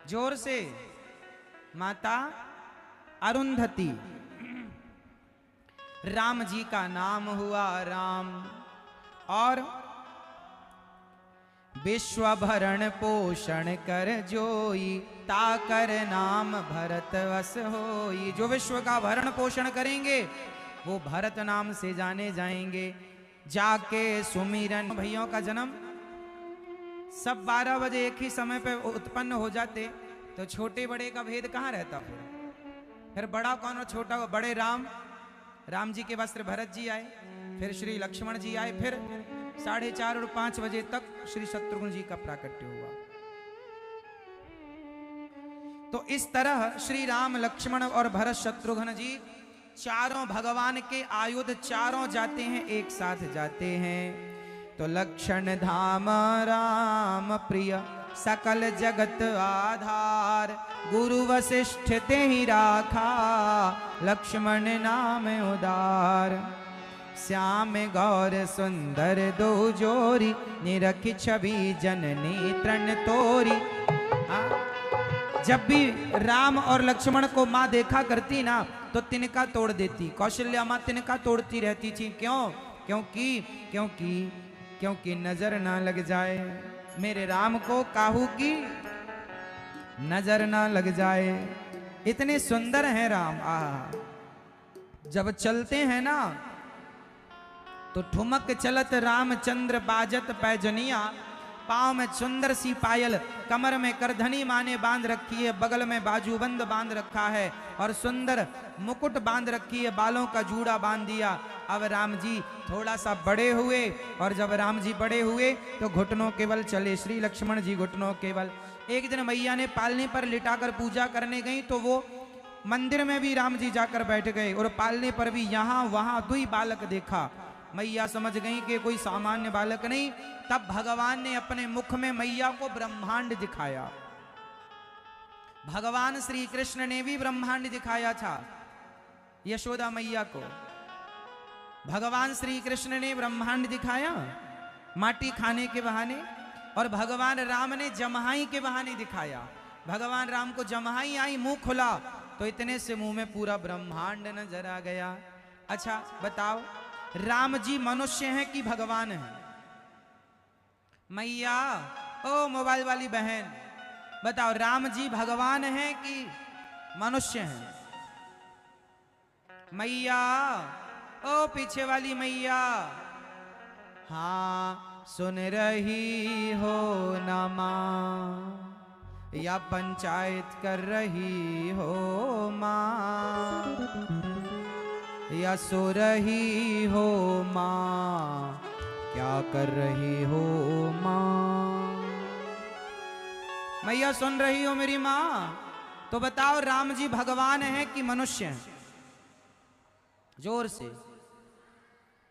जोर से, माता अरुंधति। राम जी का नाम हुआ राम। और विश्व भरण पोषण कर जोई, ताकर नाम भरत वस होई। जो विश्व का भरण पोषण करेंगे वो भरत नाम से जाने जाएंगे। जाके सुमिरन। भैयों का जन्म सब 12 बजे एक ही समय पे उत्पन्न हो जाते तो छोटे बड़े का भेद कहाँ रहता? फिर बड़ा कौन और छोटा? बड़े राम जी के वस्त्र भरत जी आए, फिर श्री लक्ष्मण जी आए, फिर 4:30 और 5 बजे तक श्री शत्रुघ्न जी का प्राकट्य हुआ। तो इस तरह श्री राम लक्ष्मण और भरत शत्रुघ्न जी चारों भगवान के आयुध, चारों जाते हैं, एक साथ जाते हैं। तो लक्षण धाम राम प्रिय, सकल जगत आधार, गुरु वशिष्ठ ते ही राखा, लक्ष्मण नाम उदार। श्याम गौर सुंदर दो जोरी, निरखी छवि जननी तृण तोरी। जब भी राम और लक्ष्मण को माँ देखा करती ना तो तिनका तोड़ देती। कौशल्या माँ तिनका तोड़ती रहती थी। क्यों? क्योंकि नजर ना लग जाए मेरे राम को काहू की। नजर ना लग जाए। इतने सुंदर हैं राम। जब चलते हैं ना तो ठुमक चलत रामचंद्र बाजत पैजनिया, पाँव में सुंदर सी पायल, कमर में करधनी माने बांध रखी है, बगल में बाजूबंद बांध रखा है और सुंदर मुकुट बांध रखी है, बालों का जूड़ा बांध दिया। अब राम जी थोड़ा सा बड़े हुए और जब राम जी बड़े हुए तो घुटनों केवल चले, श्री लक्ष्मण जी घुटनों केवल। एक दिन मैया ने पालने पर लिटाकर पूजा करने गई तो वो मंदिर में भी राम जी जाकर बैठ गए और पालने पर भी यहाँ वहां दुई बालक देखा। मैया समझ गई कि कोई सामान्य बालक नहीं। तब भगवान ने अपने मुख में मैया को ब्रह्मांड दिखाया। भगवान श्री कृष्ण ने भी ब्रह्मांड दिखाया था यशोदा मैया को। भगवान श्री कृष्ण ने ब्रह्मांड दिखाया माटी खाने के बहाने और भगवान राम ने जमहाई के बहाने दिखाया। भगवान राम को जमहाई आई, मुंह खुला तो इतने से मुंह में पूरा ब्रह्मांड नजर आ गया। अच्छा बताओ, राम जी मनुष्य हैं कि भगवान हैं? मैया, ओ मोबाइल वाली बहन, बताओ राम जी भगवान हैं कि मनुष्य हैं? मैया, ओ पीछे वाली मैया, हाँ सुन रही हो ना मां, या पंचायत कर रही हो मां, या सो रही हो मां, क्या कर रही हो मां? मैया सुन रही हो मेरी मां? तो बताओ राम जी भगवान हैं कि मनुष्य हैं? जोर से,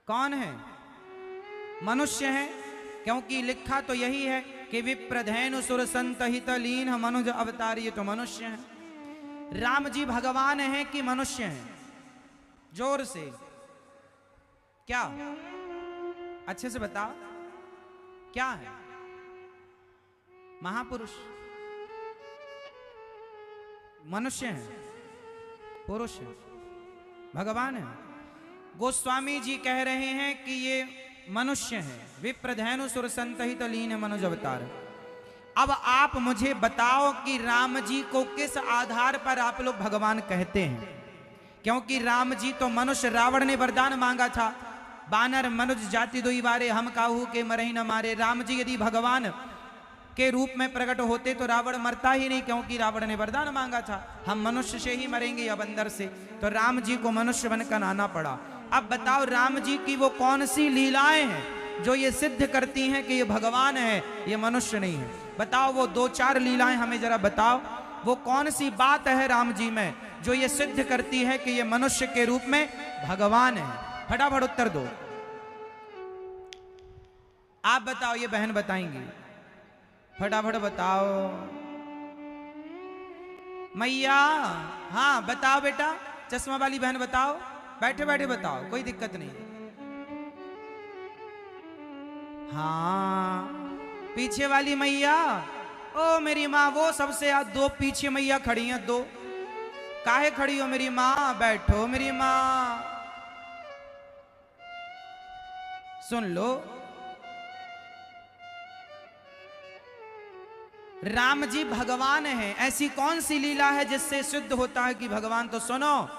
कौन है? मनुष्य हैं, क्योंकि लिखा तो यही है कि विप्रधेनु सुर संत हित लीन मनुज अवतार, ये तो मनुष्य हैं। राम जी भगवान हैं कि मनुष्य हैं? जोर से, क्या? अच्छे से बताओ क्या है? महापुरुष, मनुष्य हैं, पुरुष है, भगवान है। गोस्वामी जी कह रहे हैं कि ये मनुष्य हैं। विप्रधेनु सुर संत हित लीन मनुज अवतार। अब आप मुझे बताओ कि राम जी को किस आधार पर आप लोग भगवान कहते हैं? क्योंकि राम जी तो मनुष्य, रावण ने वरदान मांगा था, बानर मनुज जाति दुई बारे, हम काहू के मरही न मारे। राम जी यदि भगवान के रूप में प्रकट होते तो रावण मरता ही नहीं, क्योंकि रावण ने वरदान मांगा था हम मनुष्य से ही मरेंगे या बंदर से। तो राम जी को मनुष्य बनकर आना पड़ा। अब बताओ राम जी की वो कौन सी लीलाएं हैं जो ये सिद्ध करती हैं कि ये भगवान है, ये मनुष्य नहीं है? बताओ वो दो चार लीलाएं हमें जरा बताओ। वो कौन सी बात है राम जी में जो ये सिद्ध करती है कि ये मनुष्य के रूप में भगवान है? फटाफट उत्तर दो। आप बताओ, ये बहन बताएंगी, फटाफट बताओ। मैया, हाँ बताओ बेटा, चश्मा वाली बहन बताओ, बैठे बैठे बताओ, कोई दिक्कत नहीं। हाँ पीछे वाली मैया, ओ मेरी माँ, वो सबसे दो पीछे मैया खड़ी हैं, दो। काहे खड़ी हो मेरी माँ? बैठो मेरी माँ, सुन लो। राम जी भगवान हैं, ऐसी कौन सी लीला है जिससे सिद्ध होता है कि भगवान? तो सुनो,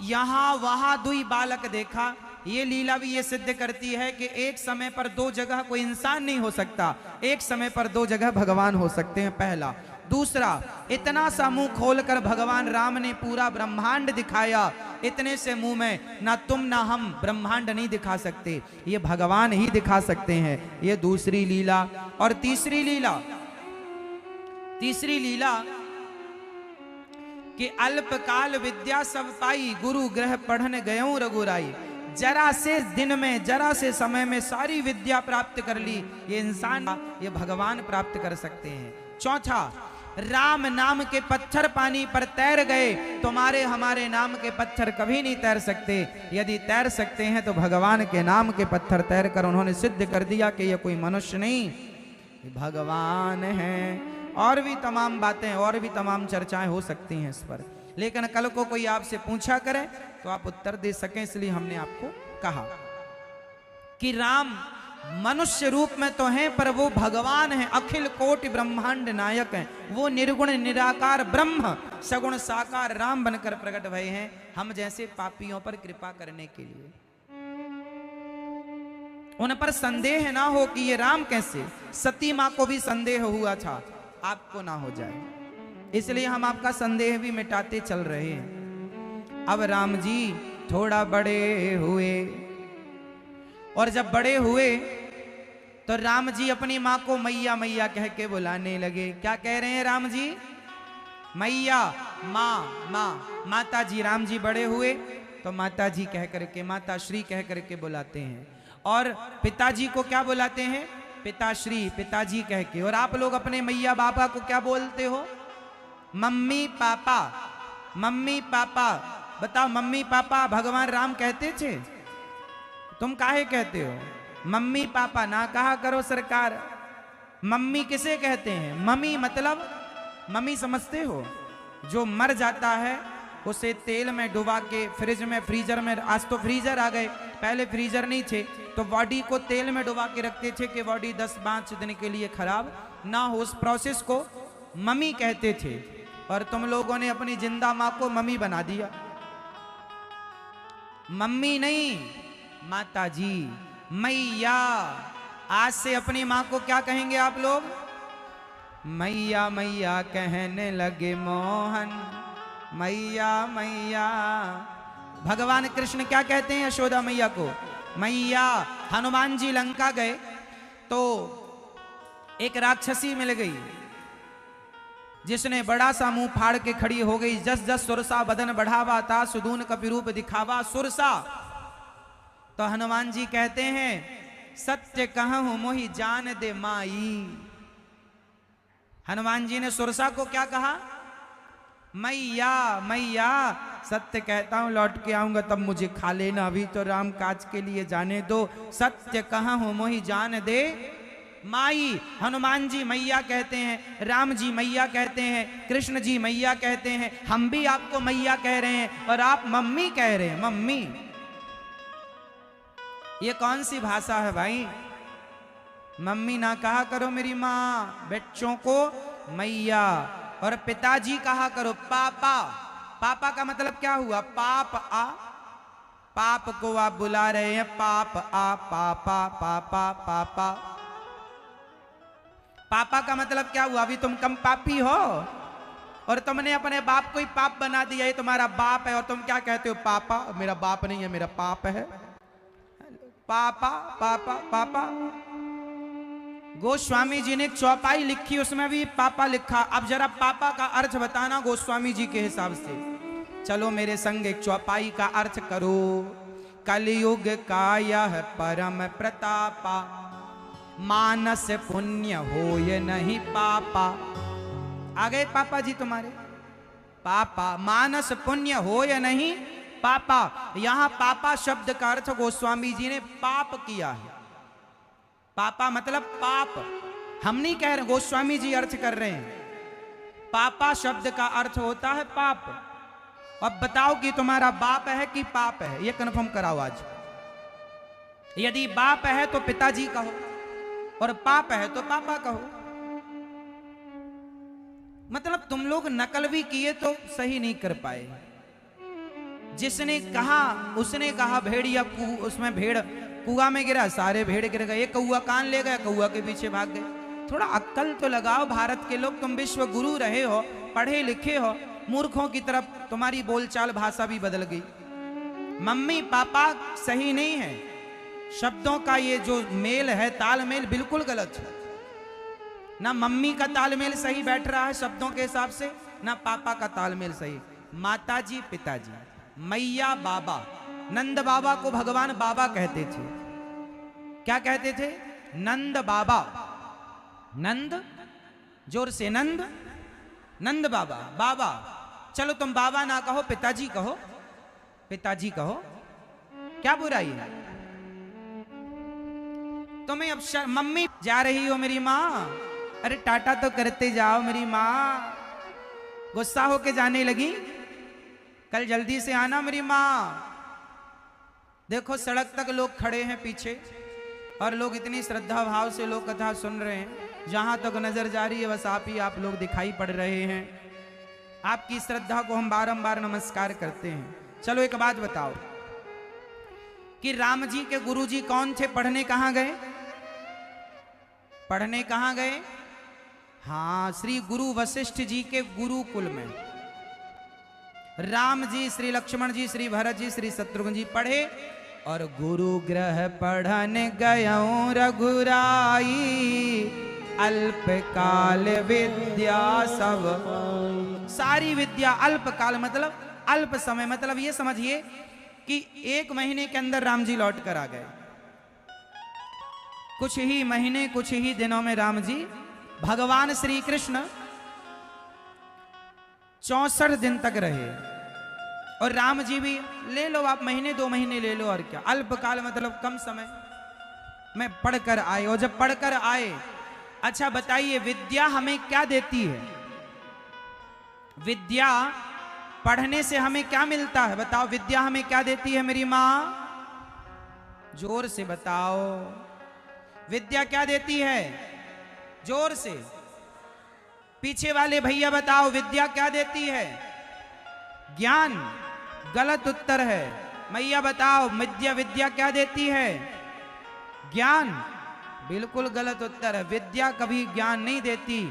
यहां वहां दुई बालक देखा, ये लीला भी ये सिद्ध करती है कि एक समय पर दो जगह कोई इंसान नहीं हो सकता, एक समय पर दो जगह भगवान हो सकते हैं, पहला। दूसरा, इतना सा मुंह खोलकर भगवान राम ने पूरा ब्रह्मांड दिखाया, इतने से मुंह में ना तुम ना हम ब्रह्मांड नहीं दिखा सकते, ये भगवान ही दिखा सकते हैं। ये दूसरी लीला। और तीसरी लीला कि अल्पकाल विद्या सब पाई, गुरु ग्रह पढ़न गयों रघुराई। जरा से दिन में, जरा से समय में सारी विद्या प्राप्त कर ली, ये इंसान, ये भगवान प्राप्त कर सकते हैं। चौथा, राम नाम के पत्थर पानी पर तैर गए, तुम्हारे हमारे नाम के पत्थर कभी नहीं तैर सकते। यदि तैर सकते हैं तो भगवान के नाम के पत्थर तैर कर उन्होंने सिद्ध कर दिया कि ये कोई मनुष्य नहीं, भगवान है। और भी तमाम बातें, और भी तमाम चर्चाएं हो सकती हैं इस पर, लेकिन कल को कोई आपसे पूछा करे तो आप उत्तर दे सकें, इसलिए हमने आपको कहा कि राम मनुष्य रूप में तो हैं पर वो भगवान हैं, अखिल कोटि ब्रह्मांड नायक हैं। वो निर्गुण निराकार ब्रह्म सगुण साकार राम बनकर प्रकट भये हैं, हम जैसे पापियों पर कृपा करने के लिए। उन पर संदेह ना हो कि ये राम कैसे। सती मां को भी संदेह हुआ था, आपको ना हो जाए, इसलिए हम आपका संदेह भी मिटाते चल रहे हैं। अब राम जी थोड़ा बड़े हुए, और जब बड़े हुए तो राम जी अपनी मां को मैया मैया कह के बुलाने लगे। क्या कह रहे हैं राम जी? मैया, माँ, माँ। माता जी, राम जी बड़े हुए तो माता जी कह करके, माता श्री कह करके बुलाते हैं। और पिताजी को क्या बुलाते हैं? पिताश्री, पिताजी कह के। और आप लोग अपने मैया बाबा को क्या बोलते हो? Mummy papa, mummy papa. बताओ, मम्मी पापा भगवान राम कहते थे? तुम काहे कहते हो? मम्मी पापा ना कहा करो सरकार। मम्मी किसे कहते हैं? मम्मी मतलब, मम्मी समझते हो? जो मर जाता है उसे तेल में डुबा के फ्रिज में, फ्रीजर में, आज तो फ्रीजर आ गए, पहले फ्रीजर नहीं थे, तो बॉडी को तेल में डुबा के रखते थे कि बॉडी 10-5 दिन के लिए खराब ना हो। उस प्रोसेस को मम्मी कहते थे। और तुम लोगों ने अपनी जिंदा मां को मम्मी बना दिया। मम्मी नहीं, माता जी, मैया। आज से अपनी मां को क्या कहेंगे आप लोग? मैया मैया कहने लगे मोहन, मैया मैया। भगवान कृष्ण क्या कहते हैं यशोदा मैया को? मैया। हनुमान जी लंका गए तो एक राक्षसी मिल गई जिसने बड़ा सा मुंह फाड़ के खड़ी हो गई। जस जस सुरसा बदन बढ़ावा ता, सुदून कपिरूप दिखावा सुरसा। तो हनुमान जी कहते हैं सत्य कहूं मोहि जान दे माई। हनुमान जी ने सुरसा को क्या कहा? मैया मैया। सत्य कहता हूं लौट के आऊंगा तब मुझे खा लेना, अभी तो राम काज के लिए जाने दो। सत्य कहूं मोहि जान दे माई। हनुमान जी मैया कहते हैं, राम जी मैया कहते हैं, कृष्ण जी मैया कहते हैं। हम भी आपको मैया कह रहे हैं और आप मम्मी कह रहे हैं। मम्मी, ये कौन सी भाषा है भाई? मम्मी ना कहा करो मेरी माँ, बच्चों को मैया। और पिताजी कहा करो पापा। पापा का मतलब क्या हुआ? पाप आ। पाप को आप बुला रहे हैं, पाप आ, पापा पापा पापा। पापा का मतलब क्या हुआ? अभी तुम कम पापी हो और तुमने अपने बाप को ही पाप बना दिया। ये तुम्हारा बाप है और तुम क्या कहते हो? पापा। मेरा बाप नहीं है, मेरा पाप है। पापा पापा पापा। गोस्वामी जी ने एक चौपाई लिखी, उसमें भी पापा लिखा। अब जरा पापा का अर्थ बताना गोस्वामी जी के हिसाब से। चलो मेरे संग एक चौपाई का अर्थ करो। कलयुग का यह परम प्रतापा, मानस पुण्य होय नहीं पापा। आ गए पापा जी तुम्हारे? पापा, मानस पुण्य होय नहीं पापा। यहां पापा शब्द का अर्थ गोस्वामी जी ने पाप किया है। पापा मतलब पाप, हम नहीं कह रहे, गोस्वामी जी अर्थ कर रहे हैं। पापा शब्द का अर्थ होता है पाप। अब बताओ कि तुम्हारा बाप है कि पाप है, ये कन्फर्म कराओ आज। यदि बाप है तो पिताजी कहो और पाप है तो पापा कहो। मतलब तुम लोग नकल भी किए तो सही नहीं कर पाए। जिसने कहा उसने कहा भेड़िया उसमें भेड़ कुआ में गिरा, सारे भेड़ गिर गए। कौआ कान ले गया, कौआ के पीछे भाग गए। थोड़ा अक्ल तो लगाओ भारत के लोग। तुम विश्व गुरु रहे हो, पढ़े लिखे हो, मूर्खों की तरफ तुम्हारी बोलचाल भाषा भी बदल गई। मम्मी पापा सही नहीं है। शब्दों का ये जो मेल है, तालमेल बिल्कुल गलत है। ना मम्मी का तालमेल सही बैठ रहा है शब्दों के हिसाब से, ना पापा का तालमेल सही। माताजी पिताजी, मैया बाबा। नंद बाबा को भगवान बाबा कहते थे। क्या कहते थे? नंद बाबा। नंद, जोर से नंद, नंद बाबा, बाबा। चलो तुम बाबा ना कहो, पिताजी कहो, पिताजी कहो, क्या बुराई है? तुम्हें अब मम्मी जा रही हो मेरी माँ, अरे टाटा तो करते जाओ मेरी माँ। गुस्सा होके जाने लगी, कल जल्दी से आना मेरी माँ। देखो सड़क तक लोग खड़े हैं पीछे, और लोग इतनी श्रद्धा भाव से लोग कथा सुन रहे हैं, जहां तक नजर जा रही है बस आप ही आप लोग दिखाई पड़ रहे हैं। आपकी श्रद्धा को हम बारंबार नमस्कार करते हैं। चलो एक बात बताओ कि राम जी के गुरु जी कौन थे? पढ़ने कहां गए? पढ़ने कहां गए? हाँ, श्री गुरु वशिष्ठ जी के गुरुकुल में। राम जी, श्री लक्ष्मण जी, श्री भरत जी, श्री शत्रुघ्न जी पढ़े और गुरु ग्रह पढ़न गयऊं रघुराई, अल्पकाल विद्या सब। सारी विद्या अल्पकाल मतलब अल्प समय, मतलब ये समझिए कि 1 महीने के अंदर राम जी लौट कर आ गए। कुछ ही महीने, कुछ ही दिनों में राम जी, भगवान श्री कृष्ण 64 दिन तक रहे और राम जी भी ले लो आप महीने 2 महीने ले लो, और क्या अल्पकाल मतलब कम समय में पढ़कर आए। और जब पढ़कर आए, अच्छा बताइए विद्या हमें क्या देती है? विद्या पढ़ने से हमें क्या मिलता है? बताओ, विद्या हमें क्या देती है मेरी मां? जोर से बताओ, विद्या क्या देती है? जोर से। पीछे वाले भैया बताओ, विद्या क्या देती है? ज्ञान। गलत उत्तर है। मैया बताओ, विद्या क्या देती है? ज्ञान। बिल्कुल गलत उत्तर है। विद्या कभी ज्ञान नहीं देती।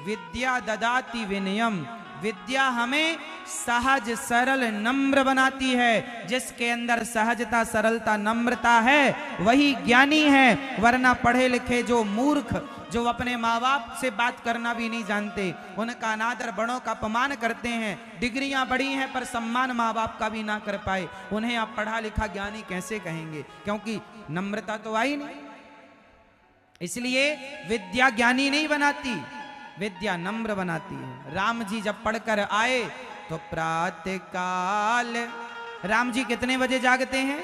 विद्या ददाति विनयम। विद्या हमें सहज सरल नम्र बनाती है। जिसके अंदर सहजता, सरलता, नम्रता है वही ज्ञानी है। वरना पढ़े लिखे जो मूर्ख, जो अपने माँ बाप से बात करना भी नहीं जानते, उनका अनादर, बड़ों का अपमान करते हैं, डिग्रियां बड़ी हैं पर सम्मान माँ बाप का भी ना कर पाए, उन्हें आप पढ़ा लिखा ज्ञानी कैसे कहेंगे? क्योंकि नम्रता तो आई नहीं। इसलिए विद्या ज्ञानी नहीं बनाती, विद्या नम्र बनाती है। राम जी जब पढ़कर आए तो प्रातः काल, राम जी कितने बजे जागते हैं?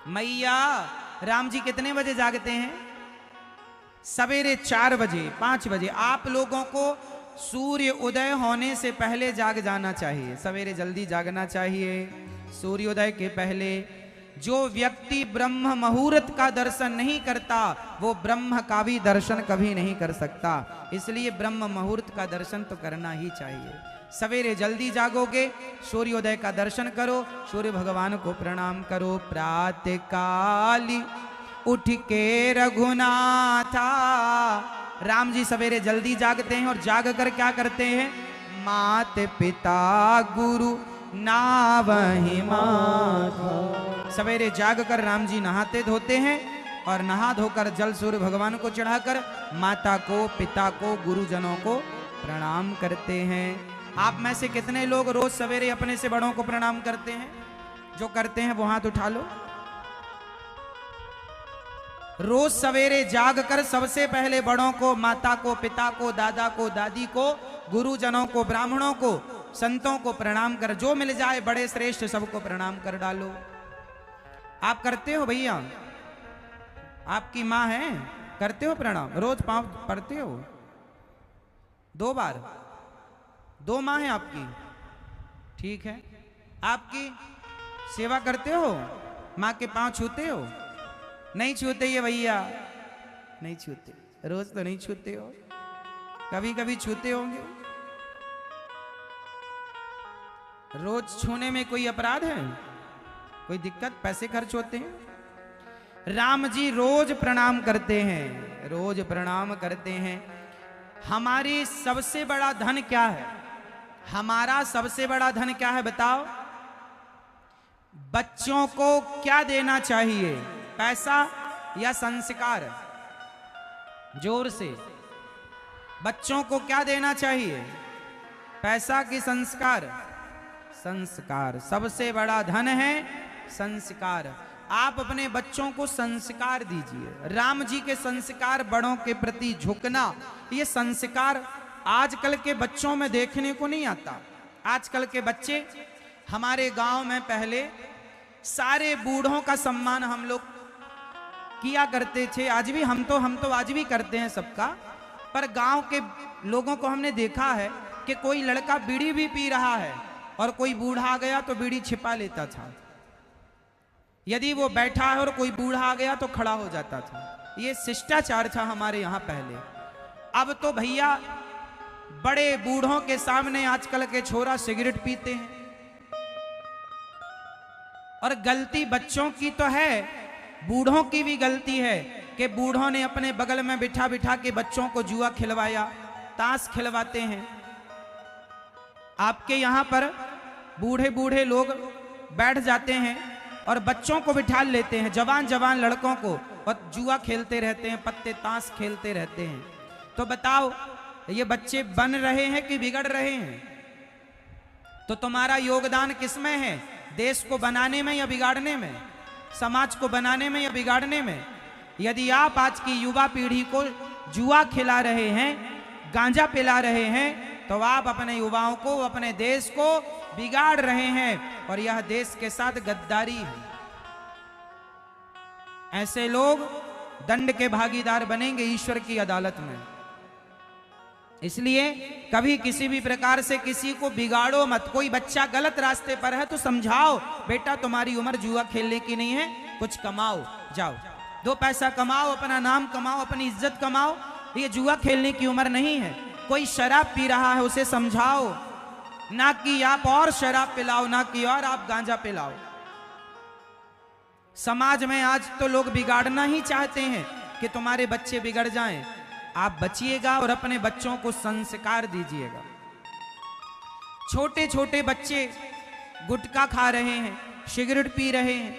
मैया, राम जी कितने बजे जागते हैं? सवेरे 4 बजे, 5 बजे। आप लोगों को सूर्य उदय होने से पहले जाग जाना चाहिए। सवेरे जल्दी जागना चाहिए, सूर्योदय के पहले। जो व्यक्ति ब्रह्म मुहूर्त का दर्शन नहीं करता, वो ब्रह्म का भी दर्शन कभी नहीं कर सकता। इसलिए ब्रह्म मुहूर्त का दर्शन तो करना ही चाहिए। सवेरे जल्दी जागोगे, सूर्योदय का दर्शन करो, सूर्य भगवान को प्रणाम करो। प्रातः काली उठ के रघुनाथा, राम जी सवेरे जल्दी जागते हैं और जाग कर क्या करते हैं? मात पिता गुरु नावहि माथा। सवेरे जाग कर राम जी नहाते धोते हैं और नहा धोकर जल सूर्य भगवान को चढ़ाकर माता को, पिता को, गुरुजनों को प्रणाम करते हैं। आप में से कितने लोग रोज सवेरे अपने से बड़ों को प्रणाम करते हैं? जो करते हैं वो हाथ उठा लो। रोज सवेरे जागकर सबसे पहले बड़ों को, माता को, पिता को, दादा को, दादी को, गुरुजनों को, ब्राह्मणों को, संतों को प्रणाम कर, जो मिल जाए बड़े श्रेष्ठ सबको प्रणाम कर डालो। आप करते हो भैया? आपकी माँ है, करते हो प्रणाम? रोज पांव पड़ते हो? 2 बार? 2 माँ है आपकी? ठीक है। आपकी सेवा करते हो? माँ के पांव छूते हो? नहीं छूते ये भैया, नहीं छूते। रोज तो नहीं छूते हो, कभी कभी छूते होंगे। रोज छूने में कोई अपराध है? कोई दिक्कत? पैसे खर्च होते हैं। राम जी रोज प्रणाम करते हैं, रोज प्रणाम करते हैं। हमारी सबसे बड़ा धन क्या है? हमारा सबसे बड़ा धन क्या है बताओ? बच्चों को क्या देना चाहिए? पैसा या संस्कार? जोर से। बच्चों को क्या देना चाहिए? पैसा कि संस्कार? संस्कार। सबसे बड़ा धन है संस्कार। आप अपने बच्चों को संस्कार दीजिए। राम जी के संस्कार, बड़ों के प्रति झुकना, ये संस्कार आजकल के बच्चों में देखने को नहीं आता। आजकल के बच्चे, हमारे गांव में पहले सारे बूढ़ों का सम्मान हम लोग किया करते थे। आज भी हम तो आज भी करते हैं सबका। पर गांव के लोगों को हमने देखा है कि कोई लड़का बीड़ी भी पी रहा है और कोई बूढ़ा आ गया तो बीड़ी छिपा लेता था। यदि वो बैठा है और कोई बूढ़ा आ गया तो खड़ा हो जाता था। ये शिष्टाचार था हमारे यहां पहले। अब तो भैया बड़े बूढ़ों के सामने आजकल के छोरा सिगरेट पीते हैं। और गलती बच्चों की तो है, बूढ़ों की भी गलती है कि बूढ़ों ने अपने बगल में बिठा बिठा के बच्चों को जुआ खिलवाया, ताश खिलवाते हैं। आपके यहां पर बूढ़े बूढ़े लोग बैठ जाते हैं और बच्चों को बिठा लेते हैं, जवान जवान लड़कों को, और जुआ खेलते रहते हैं, पत्ते ताश खेलते रहते हैं। तो बताओ ये बच्चे बन रहे हैं कि बिगड़ रहे हैं? तो तुम्हारा योगदान किसमें है? देश को बनाने में या बिगाड़ने में? समाज को बनाने में या बिगाड़ने में? यदि आप आज की युवा पीढ़ी को जुआ खिला रहे हैं, गांजा पिला रहे हैं, तो आप अपने युवाओं को, अपने देश को बिगाड़ रहे हैं और यह देश के साथ गद्दारी है। ऐसे लोग दंड के भागीदार बनेंगे ईश्वर की अदालत में। इसलिए कभी किसी भी प्रकार से किसी को बिगाड़ो मत। कोई बच्चा गलत रास्ते पर है तो समझाओ, बेटा तुम्हारी उम्र जुआ खेलने की नहीं है, कुछ कमाओ, जाओ 2 पैसा कमाओ, अपना नाम कमाओ, अपनी इज्जत कमाओ, ये जुआ खेलने की उम्र नहीं है। कोई शराब पी रहा है उसे समझाओ, ना कि आप और शराब पिलाओ, ना कि और आप गांजा पिलाओ। समाज में आज तो लोग बिगाड़ना ही चाहते हैं कि तुम्हारे बच्चे बिगड़ जाएं। आप बचिएगा और अपने बच्चों को संस्कार दीजिएगा। छोटे छोटे बच्चे गुटखा खा रहे हैं, सिगरेट पी रहे हैं,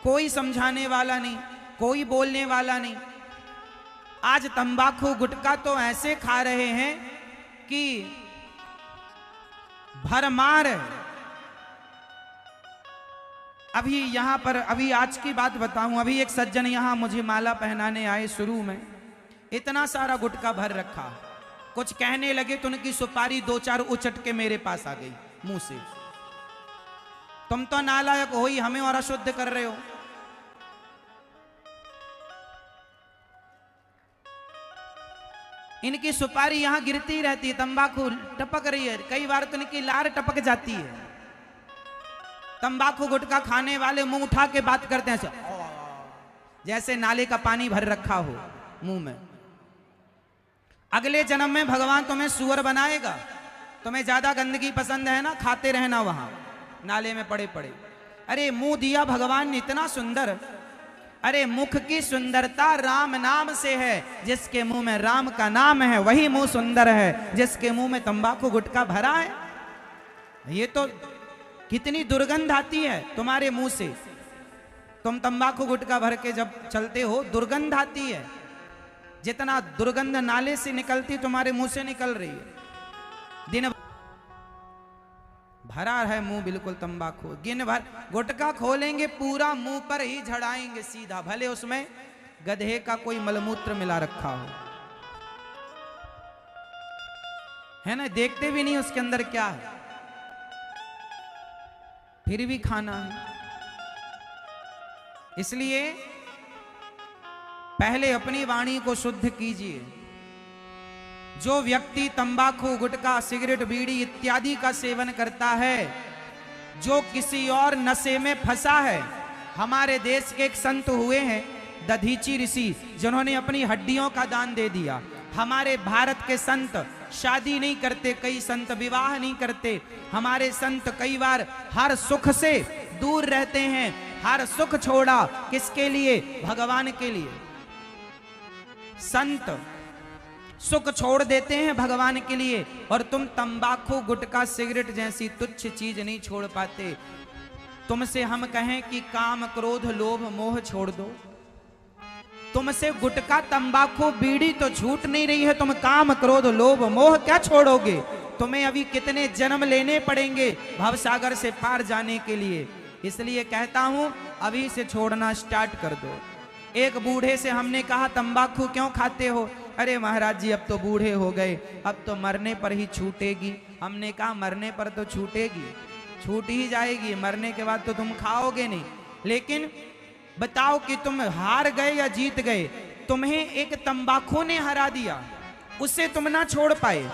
कोई समझाने वाला नहीं, कोई बोलने वाला नहीं। आज तंबाकू गुटखा तो ऐसे खा रहे हैं कि भरमार। अभी यहां पर, अभी आज की बात बताऊं, अभी एक सज्जन यहां मुझे माला पहनाने आए, शुरू में इतना सारा गुटखा भर रखा, कुछ कहने लगे तो उनकी सुपारी 2-4 उचट के मेरे पास आ गई मुंह से। तुम तो नालायक हो ही, हमें और अशुद्ध कर रहे हो। इनकी सुपारी यहां गिरती रहती है, तंबाकू टपक रही है, कई बार तो इनकी लार टपक जाती है। तंबाकू गुटखा खाने वाले मुंह उठा के बात करते हैं जैसे नाले का पानी भर रखा हो मुंह में। अगले जन्म में भगवान तुम्हें सुअर बनाएगा। तुम्हें ज्यादा गंदगी पसंद है ना, खाते रहना वहां नाले में पड़े पड़े। अरे मुंह दिया भगवान ने इतना सुंदर, अरे मुख की सुंदरता राम नाम से है। जिसके मुंह में राम का नाम है वही मुंह सुंदर है, जिसके मुंह में तंबाकू गुटखा भरा है। ये तो कितनी दुर्गंध आती है तुम्हारे मुंह से। तुम तंबाकू गुटखा भर के जब चलते हो दुर्गंध आती है, जितना दुर्गंध नाले से निकलती तुम्हारे मुंह से निकल रही है। दिन भरा है मुंह बिल्कुल तंबाकू, दिन भर गुटखा खोलेंगे पूरा मुंह पर ही झड़ाएंगे सीधा, भले उसमें गधे का कोई मलमूत्र मिला रखा हो, है ना। देखते भी नहीं उसके अंदर क्या है, फिर भी खाना है। इसलिए पहले अपनी वाणी को शुद्ध कीजिए। जो व्यक्ति तंबाकू गुटखा सिगरेट बीड़ी इत्यादि का सेवन करता है, जो किसी और नशे में फंसा है। हमारे देश के एक संत हुए हैं दधीची ऋषि, जिन्होंने अपनी हड्डियों का दान दे दिया। हमारे भारत के संत शादी नहीं करते, कई संत विवाह नहीं करते। हमारे संत कई बार हर सुख से दूर रहते हैं। हर सुख छोड़ा किसके लिए? भगवान के लिए। संत सुख छोड़ देते हैं भगवान के लिए, और तुम तंबाकू गुटखा सिगरेट जैसी तुच्छ चीज नहीं छोड़ पाते। तुमसे हम कहें कि काम क्रोध लोभ मोह छोड़ दो, तुमसे गुटखा तंबाकू बीड़ी तो छूट नहीं रही है, तुम काम क्रोध लोभ मोह क्या छोड़ोगे? तुम्हें अभी कितने जन्म लेने पड़ेंगे भवसागर से पार जाने के लिए। इसलिए कहता हूं अभी से छोड़ना स्टार्ट कर दो। एक बूढ़े से हमने कहा तंबाकू क्यों खाते हो? अरे महाराज जी अब तो बूढ़े हो गए, अब तो मरने पर ही छूटेगी। हमने कहा मरने पर तो छूटेगी, छूट ही जाएगी, मरने के बाद तो तुम खाओगे नहीं। लेकिन बताओ कि तुम हार गए या जीत गए? तुम्हें एक तंबाकू ने हरा दिया, उससे तुम ना छोड़ पाए।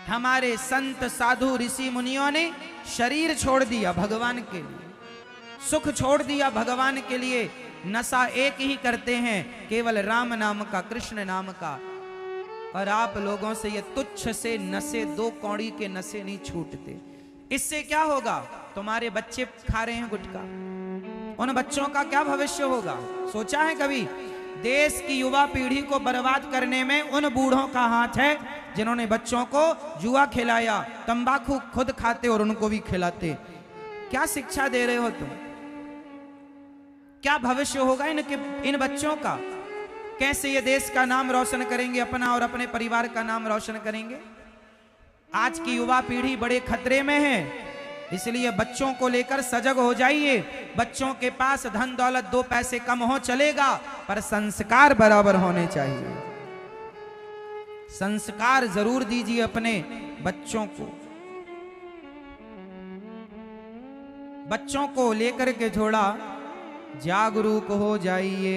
हमारे संत साधु ऋषि मुनियों ने शरीर छोड़ दिया भगवान के लिए। सुख छोड़ दिया भगवान के लिए, नशा एक ही करते हैं, केवल राम नाम का, कृष्ण नाम का। और आप लोगों से ये तुच्छ से नशे, 2 कौड़ी के नशे नहीं छूटते। इससे क्या होगा? तुम्हारे बच्चे खा रहे हैं गुटखा, उन बच्चों का क्या भविष्य होगा? सोचा है कभी? देश की युवा पीढ़ी को बर्बाद करने में उन बूढ़ों का हाथ है जिन्होंने बच्चों को जुआ खिलाया, तंबाकू खुद खाते और उनको भी खिलाते। क्या शिक्षा दे रहे हो तुम? क्या भविष्य होगा इन बच्चों का? कैसे ये देश का नाम रोशन करेंगे, अपना और अपने परिवार का नाम रोशन करेंगे? आज की युवा पीढ़ी बड़े खतरे में है, इसलिए बच्चों को लेकर सजग हो जाइए। बच्चों के पास धन दौलत 2 पैसे कम हो चलेगा, पर संस्कार बराबर होने चाहिए। संस्कार जरूर दीजिए अपने बच्चों को। बच्चों को लेकर के थोड़ा जागरूक हो जाइए।